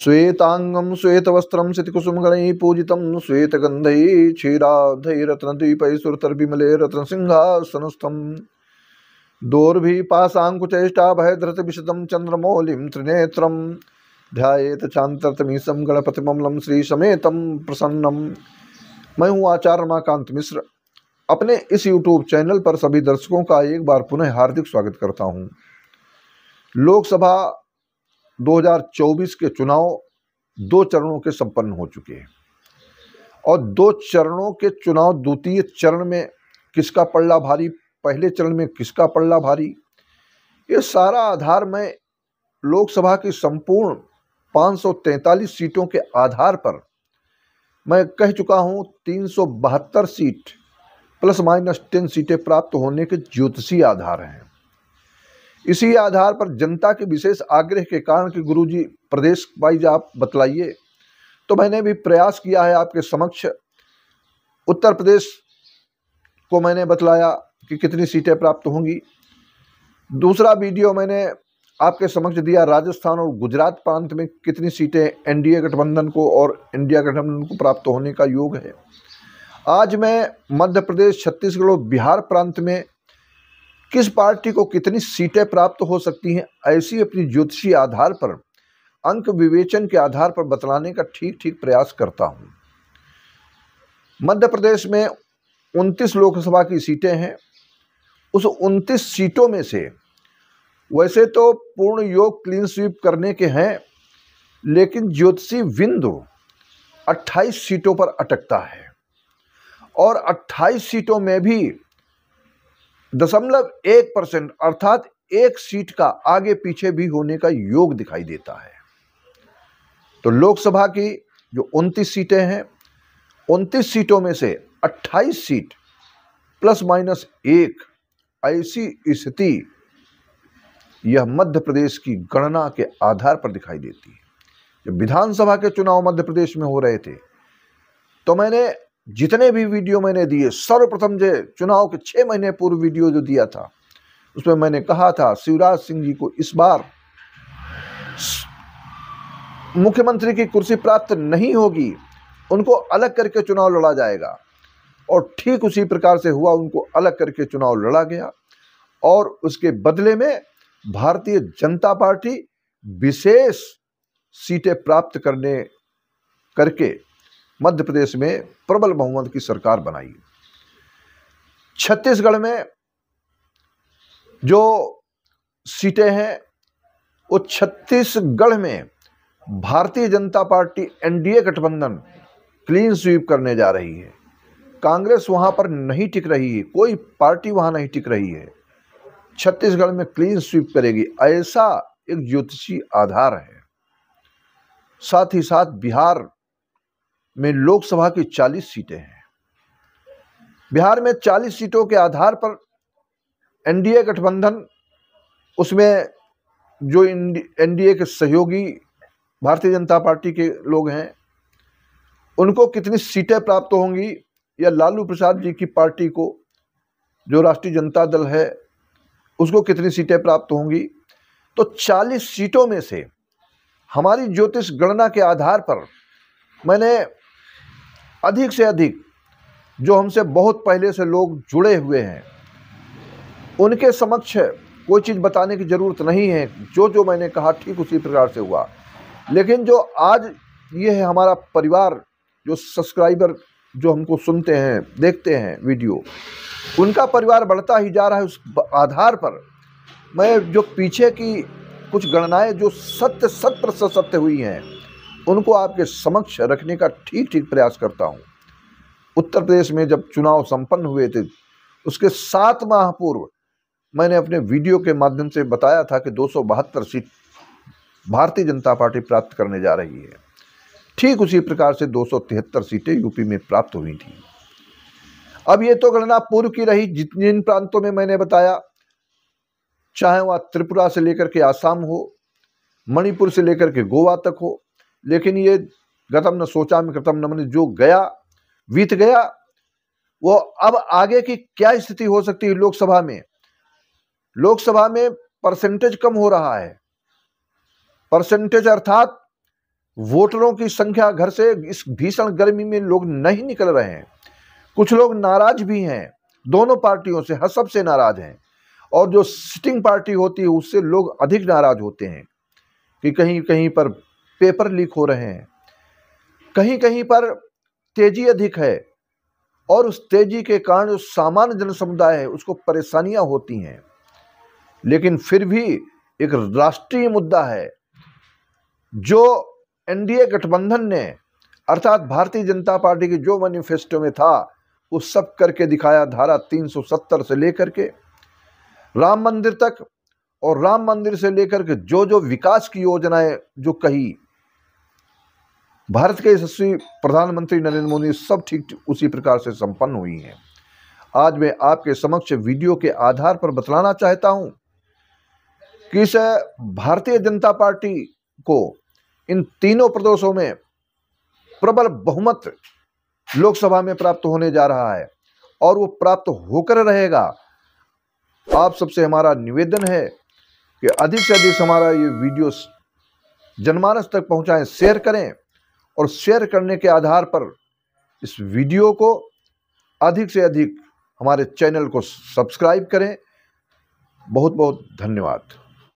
श्वेतांगं श्वेतवस्त्रं सितकुसुमगणैः पूजितं श्वेतगन्धैः क्षीराब्धैरत्नद्वीपैः सुरतरविमले रत्नसिंहासनस्थम् दोर्भिः पाशाङ्कुचेष्टाभयधृतविशदं चन्द्रमौलिं त्रिनेत्रं ध्यायेत चान्तरतमीशं गणपतिममलं श्रीसमेतं प्रसन्नम। मैं हूँ आचार्य रमाकांत मिश्र। अपने इस YouTube चैनल पर सभी दर्शकों का एक बार पुनः हार्दिक स्वागत करता हूँ। लोकसभा 2024 के चुनाव 2 चरणों के संपन्न हो चुके हैं और 2 चरणों के चुनाव द्वितीय चरण में किसका पल्ला भारी, पहले चरण में किसका पल्ला भारी, ये सारा आधार मैं लोकसभा की संपूर्ण 543 सीटों के आधार पर मैं कह चुका हूँ। 372 सीट ±10 सीटें प्राप्त होने के ज्योतिषीय आधार हैं। इसी आधार पर जनता के विशेष आग्रह के कारण कि गुरुजी प्रदेश वाइज आप बतलाइए, तो मैंने भी प्रयास किया है आपके समक्ष। उत्तर प्रदेश को मैंने बतलाया कि कितनी सीटें प्राप्त होंगी। दूसरा वीडियो मैंने आपके समक्ष दिया राजस्थान और गुजरात प्रांत में कितनी सीटें एनडीए गठबंधन को और इंडिया गठबंधन को प्राप्त होने का योग है। आज मैं मध्य प्रदेश, छत्तीसगढ़ और बिहार प्रांत में किस पार्टी को कितनी सीटें प्राप्त हो सकती हैं, ऐसी अपनी ज्योतिषीय आधार पर, अंक विवेचन के आधार पर बतलाने का ठीक प्रयास करता हूं। मध्य प्रदेश में 29 लोकसभा की सीटें हैं। उस 29 सीटों में से वैसे तो पूर्ण योग क्लीन स्वीप करने के हैं, लेकिन ज्योतिषी बिंदु 28 सीटों पर अटकता है और 28 सीटों में भी 0.1% अर्थात 1 सीट का आगे पीछे भी होने का योग दिखाई देता है। तो लोकसभा की जो 29 सीटें हैं, 29 सीटों में से 28 सीट ±1, ऐसी स्थिति यह मध्य प्रदेश की गणना के आधार पर दिखाई देती है। जब विधानसभा के चुनाव मध्य प्रदेश में हो रहे थे तो मैंने जितने भी वीडियो मैंने दिए, सर्वप्रथम जो चुनाव के 6 महीने पूर्व वीडियो जो दिया था, उसमें मैंने कहा था शिवराज सिंह जी को इस बार मुख्यमंत्री की कुर्सी प्राप्त नहीं होगी, उनको अलग करके चुनाव लड़ा जाएगा। और ठीक उसी प्रकार से हुआ, उनको अलग करके चुनाव लड़ा गया और उसके बदले में भारतीय जनता पार्टी विशेष सीटें प्राप्त करके मध्य प्रदेश में प्रबल बहुमत की सरकार बनाई। छत्तीसगढ़ में जो सीटें हैं, वो छत्तीसगढ़ में भारतीय जनता पार्टी एनडीए गठबंधन क्लीन स्वीप करने जा रही है। कांग्रेस वहां पर नहीं टिक रही है, कोई पार्टी वहां नहीं टिक रही है। छत्तीसगढ़ में क्लीन स्वीप करेगी, ऐसा एक ज्योतिषीय आधार है। साथ ही साथ बिहार में लोकसभा की 40 सीटें हैं। बिहार में 40 सीटों के आधार पर एनडीए गठबंधन, उसमें जो एनडीए के सहयोगी भारतीय जनता पार्टी के लोग हैं, उनको कितनी सीटें प्राप्त होंगी, या लालू प्रसाद जी की पार्टी को, जो राष्ट्रीय जनता दल है, उसको कितनी सीटें प्राप्त होंगी। तो 40 सीटों में से हमारी ज्योतिष गणना के आधार पर मैंने अधिक से अधिक, जो हमसे बहुत पहले से लोग जुड़े हुए हैं, उनके समक्ष कोई चीज़ बताने की ज़रूरत नहीं है। जो मैंने कहा ठीक उसी प्रकार से हुआ। लेकिन जो आज ये है हमारा परिवार, जो सब्सक्राइबर जो हमको सुनते हैं, देखते हैं वीडियो, उनका परिवार बढ़ता ही जा रहा है। उस आधार पर मैं जो पीछे की कुछ गणनाएं जो 100% सत्य हुई हैं, उनको आपके समक्ष रखने का ठीक प्रयास करता हूं। उत्तर प्रदेश में जब चुनाव संपन्न हुए थे, उसके 7 माह पूर्व मैंने अपने वीडियो के माध्यम से बताया था कि 272 सीट भारतीय जनता पार्टी प्राप्त करने जा रही है। ठीक उसी प्रकार से 273 सीटें यूपी में प्राप्त हुई थी। अब ये तो गणना पूर्व की रही। जिन प्रांतों में मैंने बताया, चाहे वह त्रिपुरा से लेकर के आसाम हो, मणिपुर से लेकर के गोवा तक हो, लेकिन ये गतम न सोचा में कृतम न मनी, जो गया बीत गया। वो अब आगे की क्या स्थिति हो सकती है लोकसभा में। लोकसभा में परसेंटेज कम हो रहा है। परसेंटेज अर्थात वोटरों की संख्या घर से इस भीषण गर्मी में लोग नहीं निकल रहे हैं। कुछ लोग नाराज भी हैं, दोनों पार्टियों से, हर सबसे नाराज हैं। और जो सिटिंग पार्टी होती है उससे लोग अधिक नाराज होते हैं कि कहीं कहीं पर पेपर लीक हो रहे हैं, कहीं कहीं पर तेजी अधिक है, और उस तेजी के कारण जो सामान्य जन समुदाय है उसको परेशानियां होती हैं। लेकिन फिर भी एक राष्ट्रीय मुद्दा है जो एनडीए गठबंधन ने, अर्थात भारतीय जनता पार्टी के जो मैनिफेस्टो में था वो सब करके दिखाया। धारा 370 से लेकर के राम मंदिर तक, और राम मंदिर से लेकर के जो जो विकास की योजनाएं जो कही भारत के यशस्वी प्रधानमंत्री नरेंद्र मोदी, सब ठीक उसी प्रकार से संपन्न हुई हैं। आज मैं आपके समक्ष वीडियो के आधार पर बतलाना चाहता हूं कि इस भारतीय जनता पार्टी को इन तीनों प्रदेशों में प्रबल बहुमत लोकसभा में प्राप्त होने जा रहा है, और वो प्राप्त होकर रहेगा। आप सबसे हमारा निवेदन है कि अधिक से अधिक हमारा ये वीडियो जनमानस तक पहुंचाएं, शेयर करें, और शेयर करने के आधार पर इस वीडियो को अधिक से अधिक हमारे चैनल को सब्सक्राइब करें। बहुत बहुत धन्यवाद।